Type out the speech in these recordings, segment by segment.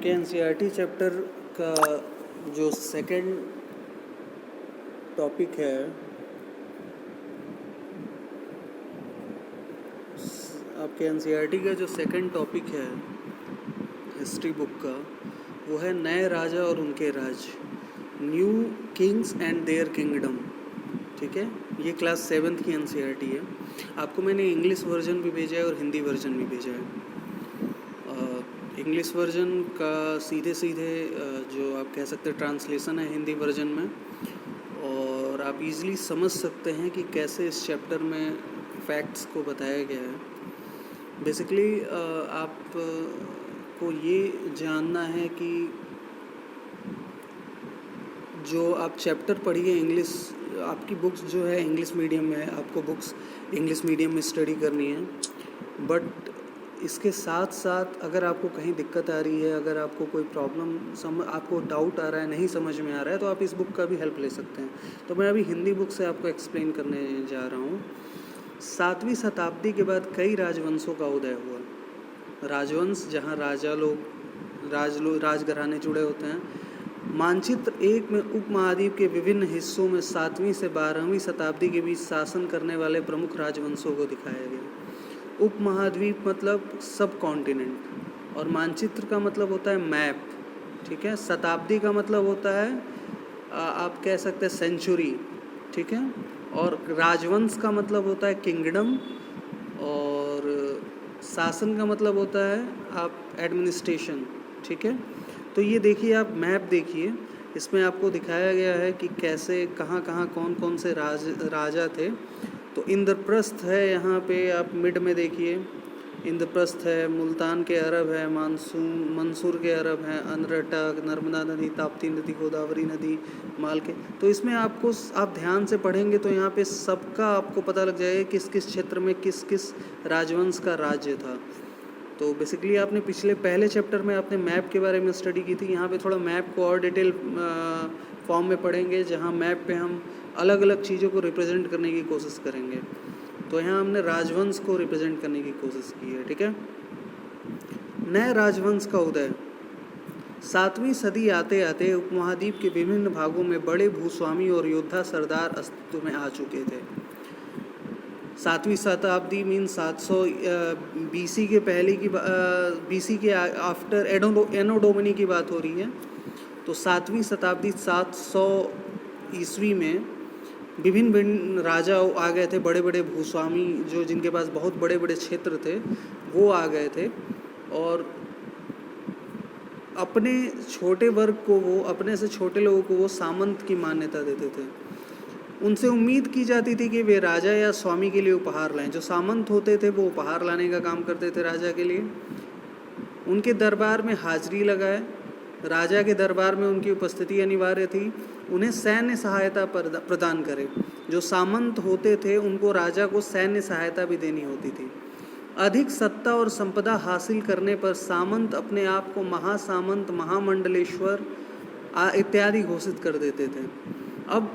आपके NCERT chapter का जो सेकंड टॉपिक है, आपके एनसीईआरटी का जो सेकंड टॉपिक है हिस्ट्री बुक का, वो है नए राजा और उनके राज, new kings and their kingdom. ठीक है, ये क्लास 7th की एनसीईआरटी है। आपको मैंने इंग्लिश वर्जन भी भेजा है और हिंदी वर्जन भी भेजा है। इंग्लिश वर्जन का सीधे जो आप कह सकते हैं ट्रांसलेशन है हिंदी वर्जन में, और आप इजीली समझ सकते हैं कि कैसे इस चैप्टर में फैक्ट्स को बताया गया है। बेसिकली आप को ये जानना है कि जो आप चैप्टर पढ़िए इंग्लिश, आपकी बुक्स जो है इंग्लिश मीडियम में है, आपको बुक्स इंग्लिश मीडियम में स्टडी करनी है। बट इसके साथ साथ अगर आपको कहीं दिक्कत आ रही है, अगर आपको कोई प्रॉब्लम आपको डाउट आ रहा है, नहीं समझ में आ रहा है, तो आप इस बुक का भी हेल्प ले सकते हैं। तो मैं अभी हिंदी बुक से आपको एक्सप्लेन करने जा रहा हूँ। 7वीं शताब्दी के बाद कई राजवंशों का उदय हुआ। राजवंश जहाँ राजघराने जुड़े होते हैं। मानचित्र 1 में उपमहाद्वीप के विभिन्न हिस्सों में 7वीं से 12वीं शताब्दी के बीच शासन करने वाले प्रमुख राजवंशों को दिखाया गया। उपमहाद्वीप मतलब सब कॉन्टिनेंट, और मानचित्र का मतलब होता है मैप। ठीक है, शताब्दी का मतलब होता है आप कह सकते हैं सेंचुरी। ठीक है, और राजवंश का मतलब होता है किंगडम, और शासन का मतलब होता है आप एडमिनिस्ट्रेशन। ठीक है, तो ये देखिए, आप मैप देखिए, इसमें आपको दिखाया गया है कि कैसे कहाँ कहाँ कौन कौन से राजा थे। तो इंद्रप्रस्थ है, यहाँ पे आप मिड में देखिए, इंद्रप्रस्थ है, मुल्तान के अरब है, मंसूर के अरब हैं, अनरटक, नर्मदा नदी, ताप्ती नदी, गोदावरी नदी, माल के। तो इसमें आपको आप ध्यान से पढ़ेंगे तो यहाँ पे सबका आपको पता लग जाएगा किस किस क्षेत्र में किस किस राजवंश का राज्य था। तो बेसिकली आपने पहले चैप्टर में आपने मैप के बारे में स्टडी की थी। यहाँ पे थोड़ा मैप को और डिटेल फॉर्म में पढ़ेंगे, जहाँ मैप पे हम अलग अलग चीज़ों को रिप्रेजेंट करने की कोशिश करेंगे। तो यहाँ हमने राजवंश को रिप्रेजेंट करने की कोशिश की है। ठीक है, नए राजवंश का उदय। 7वीं सदी आते आते उपमहाद्वीप के विभिन्न भागों में बड़े भूस्वामी और योद्धा सरदार अस्तित्व में आ चुके थे। 7वीं शताब्दी मीन 700 BC के पहले की BC के आफ्टर एनो डोमिनी की बात हो रही है। तो 7वीं शताब्दी 700 ईस्वी में विभिन्न राजा आ गए थे, बड़े बड़े भूस्वामी जो जिनके पास बहुत बड़े बड़े क्षेत्र थे, वो आ गए थे, और अपने छोटे वर्ग को वो, अपने से छोटे लोगों को वो सामंत की मान्यता देते थे। उनसे उम्मीद की जाती थी कि वे राजा या स्वामी के लिए उपहार लाएं। जो सामंत होते थे वो उपहार लाने का काम करते थे राजा के लिए। उनके दरबार में हाजिरी लगाए, राजा के दरबार में उनकी उपस्थिति अनिवार्य थी। उन्हें सैन्य सहायता प्रदान करे। जो सामंत होते थे उनको राजा को सैन्य सहायता भी देनी होती थी। अधिक सत्ता और संपदा हासिल करने पर सामंत अपने आप को महासामंत, महामंडलेश्वर इत्यादि घोषित कर देते थे। अब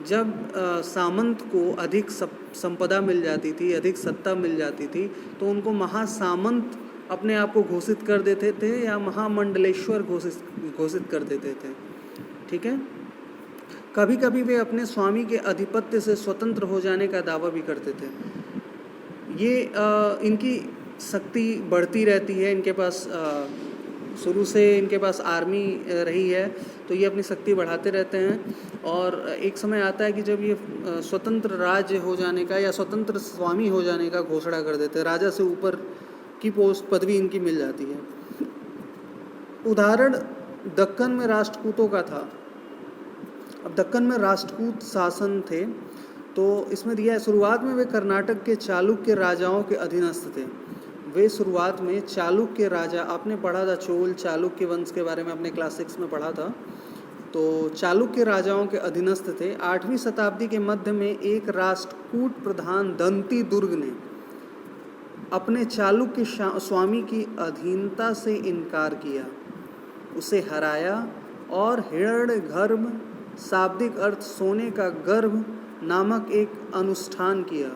जब सामंत को अधिक संपदा मिल जाती थी, अधिक सत्ता मिल जाती थी, तो उनको महासामंत अपने आप को घोषित कर देते थे या महामंडलेश्वर घोषित कर देते थे। ठीक है, कभी कभी वे अपने स्वामी के आधिपत्य से स्वतंत्र हो जाने का दावा भी करते थे। ये इनकी शक्ति बढ़ती रहती है। इनके पास शुरू से इनके पास आर्मी रही है, तो ये अपनी शक्ति बढ़ाते रहते हैं। और एक समय आता है कि जब ये स्वतंत्र राज्य हो जाने का या स्वतंत्र स्वामी हो जाने का घोषणा कर देते हैं, राजा से ऊपर की पदवी इनकी मिल जाती है। उदाहरण दक्कन में राष्ट्रकूटों का था। अब दक्कन में राष्ट्रकूट शासन थे, तो इसमें दिया है शुरुआत में वे कर्नाटक के चालुक्य राजाओं के अधीनस्थ थे। वे शुरुआत में चालुक्य राजा, आपने पढ़ा था चोल चालुक्य वंश के बारे में, अपने क्लास 6 में पढ़ा था। तो चालुक्य राजाओं के अधीनस्थ थे। 8वीं शताब्दी के मध्य में एक राष्ट्रकूट प्रधान दंती दुर्ग ने अपने चालुक्य स्वामी की अधीनता से इनकार किया, उसे हराया और हिरण्यगर्भ, शाब्दिक अर्थ सोने का गर्भ, नामक एक अनुष्ठान किया।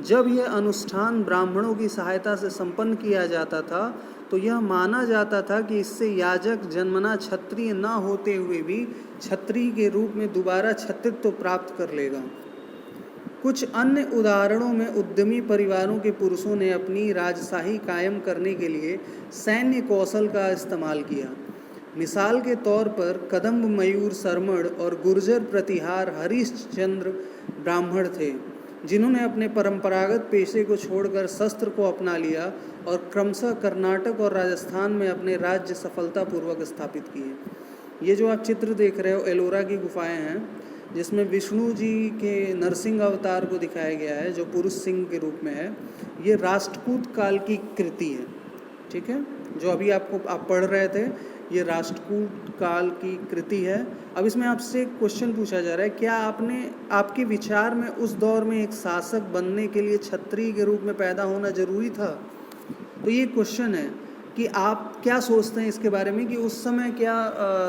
जब यह अनुष्ठान ब्राह्मणों की सहायता से संपन्न किया जाता था, तो यह माना जाता था कि इससे याजक जन्मना क्षत्रिय न होते हुए भी क्षत्रिय के रूप में दोबारा क्षत्रित्व प्राप्त कर लेगा। कुछ अन्य उदाहरणों में उद्यमी परिवारों के पुरुषों ने अपनी राजशाही कायम करने के लिए सैन्य कौशल का इस्तेमाल किया। मिसाल के तौर पर कदम्ब मयूर सरमण और गुर्जर प्रतिहार हरिश्चंद्र ब्राह्मण थे, जिन्होंने अपने परंपरागत पेशे को छोड़कर शस्त्र को अपना लिया और क्रमशः कर्नाटक और राजस्थान में अपने राज्य सफलतापूर्वक स्थापित किए। ये जो आप चित्र देख रहे हो एलोरा की गुफाएं हैं, जिसमें विष्णु जी के नरसिंह अवतार को दिखाया गया है जो पुरुष सिंह के रूप में है। ये राष्ट्रकूट काल की कृति है, ठीक है, जो अभी आप पढ़ रहे थे, ये राष्ट्रकूट काल की कृति है। अब इसमें आपसे क्वेश्चन पूछा जा रहा है, क्या आपके विचार में उस दौर में एक शासक बनने के लिए क्षत्रिय के रूप में पैदा होना जरूरी था? तो ये क्वेश्चन है कि आप क्या सोचते हैं इसके बारे में कि उस समय क्या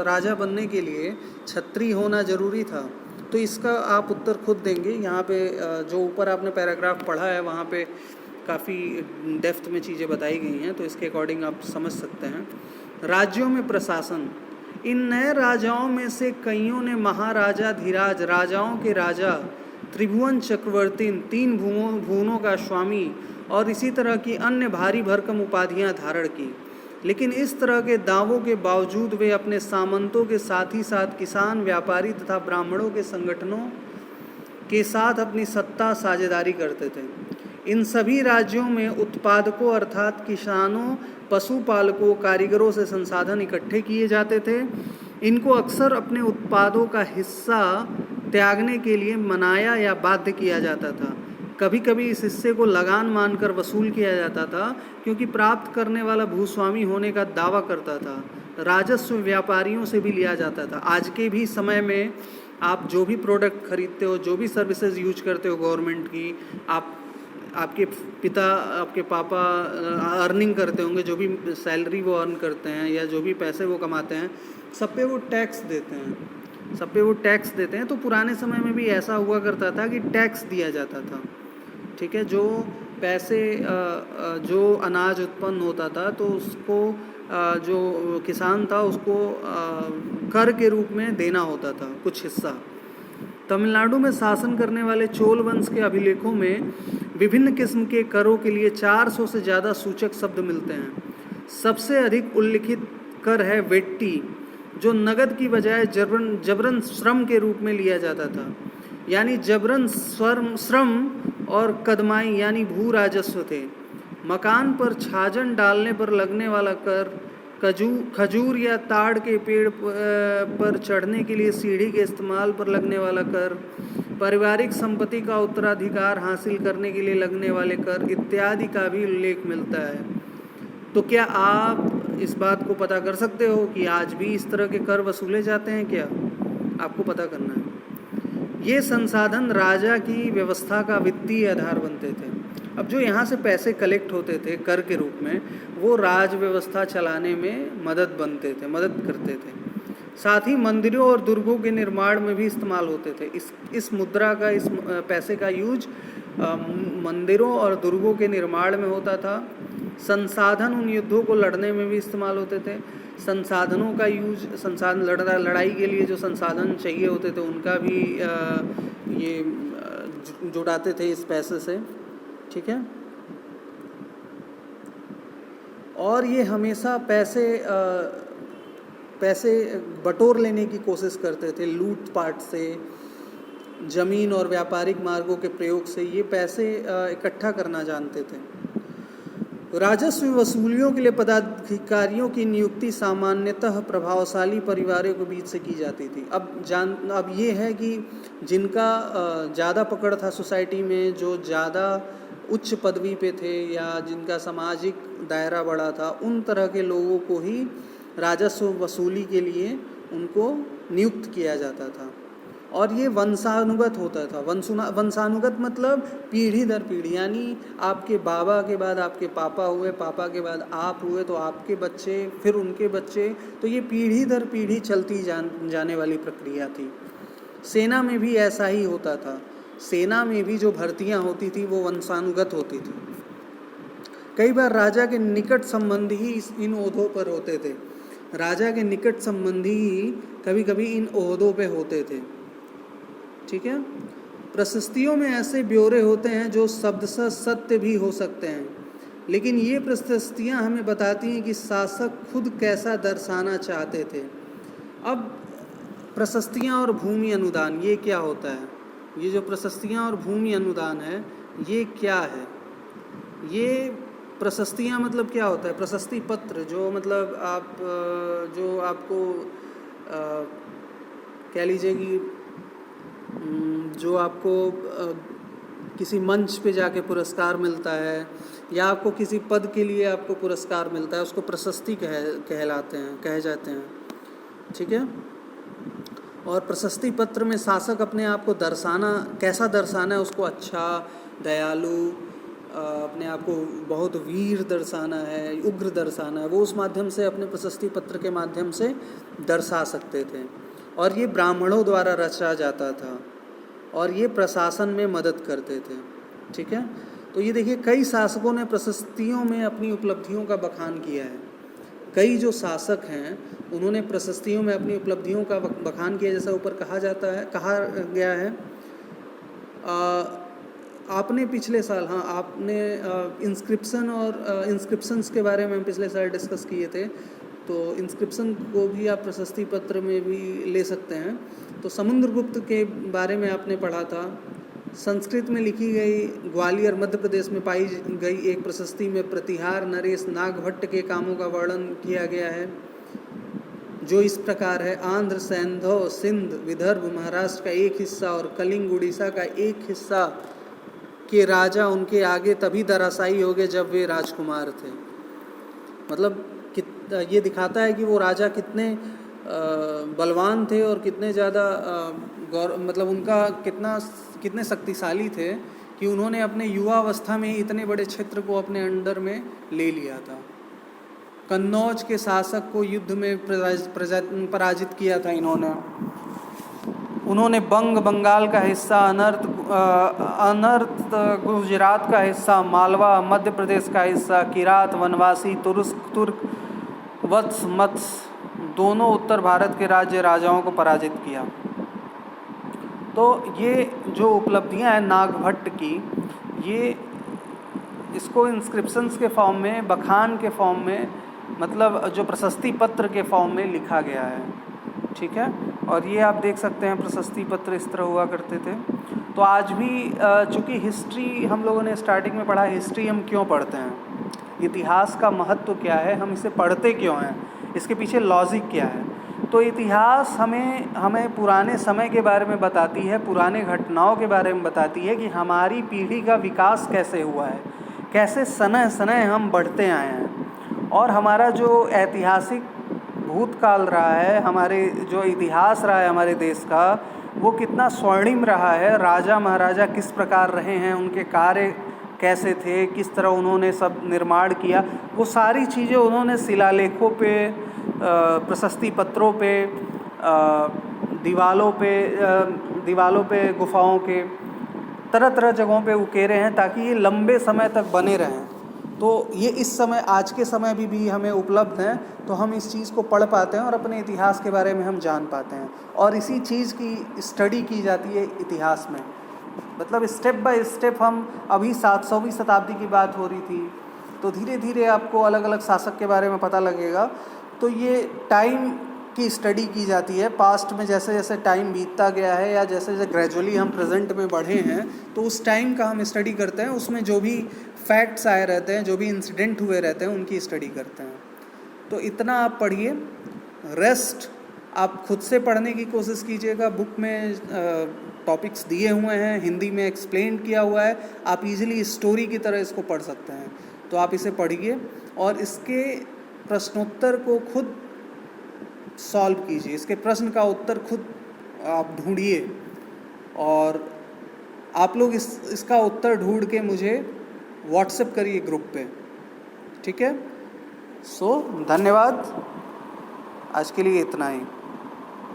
राजा बनने के लिए क्षत्रिय होना जरूरी था? तो इसका आप उत्तर खुद देंगे। यहाँ पे जो ऊपर आपने पैराग्राफ पढ़ा है वहाँ पे काफ़ी डेप्थ में चीज़ें बताई गई हैं, तो इसके अकॉर्डिंग आप समझ सकते हैं। राज्यों में प्रशासन, इन नए राजाओं में से कईयों ने महाराजा धीराज, राजाओं के राजा, त्रिभुवन चक्रवर्ती, 3 भुवनों का स्वामी और इसी तरह की अन्य भारी भरकम उपाधियां धारण की। लेकिन इस तरह के दावों के बावजूद वे अपने सामंतों के साथ ही साथ किसान, व्यापारी तथा ब्राह्मणों के संगठनों के साथ अपनी सत्ता साझेदारी करते थे। इन सभी राज्यों में उत्पादकों अर्थात किसानों, पशुपालकों, कारीगरों से संसाधन इकट्ठे किए जाते थे। इनको अक्सर अपने उत्पादों का हिस्सा त्यागने के लिए मनाया या बाध्य किया जाता था। कभी कभी इस हिस्से को लगान मानकर वसूल किया जाता था, क्योंकि प्राप्त करने वाला भूस्वामी होने का दावा करता था। राजस्व व्यापारियों से भी लिया जाता था। आज के भी समय में आप जो भी प्रोडक्ट खरीदते हो, जो भी सर्विसेज यूज करते हो गवर्नमेंट की, आपके पिता, आपके पापा अर्निंग करते होंगे, जो भी सैलरी वो अर्न करते हैं या जो भी पैसे वो कमाते हैं, सब पे वो टैक्स देते हैं। तो पुराने समय में भी ऐसा हुआ करता था कि टैक्स दिया जाता था, ठीक है। जो पैसे जो अनाज उत्पन्न होता था तो उसको जो किसान था उसको कर के रूप में देना होता था कुछ हिस्सा। तमिलनाडु में शासन करने वाले चोल वंश के अभिलेखों में विभिन्न किस्म के करों के लिए 400 से ज़्यादा सूचक शब्द मिलते हैं। सबसे अधिक उल्लिखित कर है वेट्टी, जो नगद की बजाय जबरन श्रम के रूप में लिया जाता था, यानी जबरन श्रम, और कदमाई यानी भू राजस्व थे। मकान पर छाजन डालने पर लगने वाला कर, खजूर या ताड़ के पेड़ पर चढ़ने के लिए सीढ़ी के इस्तेमाल पर लगने वाला कर, पारिवारिक संपत्ति का उत्तराधिकार हासिल करने के लिए लगने वाले कर इत्यादि का भी उल्लेख मिलता है। तो क्या आप इस बात को पता कर सकते हो कि आज भी इस तरह के कर वसूले जाते हैं? क्या आपको पता करना है। ये संसाधन राजा की व्यवस्था का वित्तीय आधार बनते थे। अब जो यहाँ से पैसे कलेक्ट होते थे कर के रूप में, वो राज व्यवस्था चलाने में मदद करते थे। साथ ही मंदिरों और दुर्गों के निर्माण में भी इस्तेमाल होते थे। इस मुद्रा का, इस पैसे का यूज मंदिरों और दुर्गों के निर्माण में होता था। संसाधन उन युद्धों को लड़ने में भी इस्तेमाल होते थे। संसाधनों का यूज, लड़ाई के लिए जो संसाधन चाहिए होते थे उनका भी ये जुटाते थे इस पैसे से, ठीक है। और ये हमेशा पैसे बटोर लेने की कोशिश करते थे, लूटपाट से, जमीन और व्यापारिक मार्गों के प्रयोग से ये पैसे इकट्ठा करना जानते थे। राजस्व वसूलियों के लिए पदाधिकारियों की नियुक्ति सामान्यतः प्रभावशाली परिवारों के बीच से की जाती थी। अब ये है कि जिनका ज़्यादा पकड़ था सोसाइटी में, जो ज़्यादा उच्च पदवी पे थे या जिनका सामाजिक दायरा बड़ा था, उन तरह के लोगों को ही राजस्व वसूली के लिए उनको नियुक्त किया जाता था। और ये वंशानुगत होता था। वंशानुगत मतलब पीढ़ी दर पीढ़ी, यानी आपके बाबा के बाद आपके पापा हुए, पापा के बाद आप हुए, तो आपके बच्चे, फिर उनके बच्चे, तो ये पीढ़ी दर पीढ़ी चलती जाने वाली प्रक्रिया थी। सेना में भी ऐसा ही होता था। सेना में भी जो भर्तियां होती थी वो वंशानुगत होती थी। कई बार राजा के निकट संबंधी ही इन ओहदों पर होते थे। राजा के निकट संबंधी ही कभी कभी इन ओहदों पे होते थे। ठीक है। प्रशस्तियों में ऐसे ब्यौरे होते हैं जो शब्दशः सत्य भी हो सकते हैं, लेकिन ये प्रशस्तियाँ हमें बताती हैं कि शासक खुद कैसा दर्शाना चाहते थे। अब प्रशस्तियाँ और भूमि अनुदान, ये क्या होता है? ये जो प्रशस्तियाँ और भूमि अनुदान है, ये क्या है? ये प्रशस्तियाँ मतलब क्या होता है? प्रशस्ति पत्र, जो मतलब आप जो आपको कह लीजिए कि जो आपको किसी मंच पे जाके पुरस्कार मिलता है, या आपको किसी पद के लिए आपको पुरस्कार मिलता है, उसको प्रशस्ति कहे जाते हैं। ठीक है। और प्रशस्ति पत्र में शासक अपने आप को कैसा दर्शाना है, उसको अच्छा, दयालु, अपने आप को बहुत वीर दर्शाना है, उग्र दर्शाना है, वो उस माध्यम से अपने प्रशस्ति पत्र के माध्यम से दर्शा सकते थे। और ये ब्राह्मणों द्वारा रचा जाता था और ये प्रशासन में मदद करते थे। ठीक है। तो ये देखिए, कई शासकों ने प्रशस्तियों में अपनी उपलब्धियों का बखान किया है। कई जो शासक हैं उन्होंने प्रशस्तियों में अपनी उपलब्धियों का बखान किया, जैसा ऊपर कहा गया है। आपने पिछले साल, हाँ, आपने इंस्क्रिप्शन और इंस्क्रिप्शंस के बारे में पिछले साल डिस्कस किए थे, तो इंस्क्रिप्शन को भी आप प्रशस्ति पत्र में भी ले सकते हैं। तो समुद्रगुप्त के बारे में आपने पढ़ा था। संस्कृत में लिखी गई ग्वालियर मध्य प्रदेश में पाई गई एक प्रशस्ति में प्रतिहार नरेश नागभट्ट के कामों का वर्णन किया गया है, जो इस प्रकार है। आंध्र, सैंधव, सिंध, विदर्भ, महाराष्ट्र का एक हिस्सा और कलिंग, उड़ीसा का एक हिस्सा के राजा उनके आगे तभी धराशायी हो गए जब वे राजकुमार थे। मतलब ये दिखाता है कि वो राजा कितने बलवान थे और कितने ज़्यादा मतलब उनका कितने शक्तिशाली थे कि उन्होंने अपने युवावस्था में ही इतने बड़े क्षेत्र को अपने अंडर में ले लिया था। कन्नौज के शासक को युद्ध में पराजित किया था उन्होंने बंगाल का हिस्सा, अनर्त गुजरात का हिस्सा, मालवा मध्य प्रदेश का हिस्सा, किरात, वनवासी, तुर्क, वत्स, मत्स्य दोनों उत्तर भारत के राजाओं को पराजित किया। तो ये जो उपलब्धियां हैं नागभट्ट की, ये इसको इंस्क्रिप्शंस के फॉर्म में, बखान के फॉर्म में, मतलब जो प्रशस्ति पत्र के फॉर्म में लिखा गया है। ठीक है। और ये आप देख सकते हैं, प्रशस्ति पत्र इस तरह हुआ करते थे। तो आज भी चूँकि हिस्ट्री हम लोगों ने स्टार्टिंग में पढ़ा, हिस्ट्री हम क्यों पढ़ते हैं, इतिहास का महत्व क्या है, हम इसे पढ़ते क्यों हैं, इसके पीछे लॉजिक क्या है। तो इतिहास हमें पुराने समय के बारे में बताती है, पुराने घटनाओं के बारे में बताती है कि हमारी पीढ़ी का विकास कैसे हुआ है, कैसे सनह हम बढ़ते आए हैं, और हमारा जो ऐतिहासिक भूतकाल रहा है, हमारे जो इतिहास रहा है हमारे देश का, वो कितना स्वर्णिम रहा है। राजा महाराजा किस प्रकार रहे हैं, उनके कार्य कैसे थे, किस तरह उन्होंने सब निर्माण किया, वो सारी चीज़ें उन्होंने शिलालेखों पे, प्रशस्ति पत्रों पे, दीवालों पे, गुफाओं के तरह तरह जगहों पे उकेरे हैं, ताकि ये लंबे समय तक बने रहें। तो ये इस समय, आज के समय भी हमें उपलब्ध हैं, तो हम इस चीज़ को पढ़ पाते हैं और अपने इतिहास के बारे में हम जान पाते हैं। और इसी चीज़ की स्टडी की जाती है इतिहास में। मतलब स्टेप बाय स्टेप, हम अभी 700वीं शताब्दी की बात हो रही थी, तो धीरे धीरे आपको अलग अलग शासक के बारे में पता लगेगा। तो ये टाइम की स्टडी की जाती है। पास्ट में जैसे जैसे टाइम बीतता गया है, या जैसे जैसे ग्रेजुअली हम प्रेजेंट में बढ़े हैं, तो उस टाइम का हम स्टडी करते हैं। उसमें जो भी फैक्ट्स आए रहते हैं, जो भी इंसिडेंट हुए रहते हैं, उनकी स्टडी करते हैं। तो इतना आप पढ़िए, रेस्ट आप खुद से पढ़ने की कोशिश कीजिएगा। बुक में टॉपिक्स दिए हुए हैं, हिंदी में एक्सप्लेन किया हुआ है, आप इजीली स्टोरी की तरह इसको पढ़ सकते हैं। तो आप इसे पढ़िए और इसके प्रश्नोत्तर को खुद सॉल्व कीजिए, इसके प्रश्न का उत्तर खुद आप ढूंढिए, और आप लोग इसका उत्तर ढूंढ के मुझे व्हाट्सएप करिए ग्रुप पे। ठीक है। सो धन्यवाद, आज के लिए इतना ही।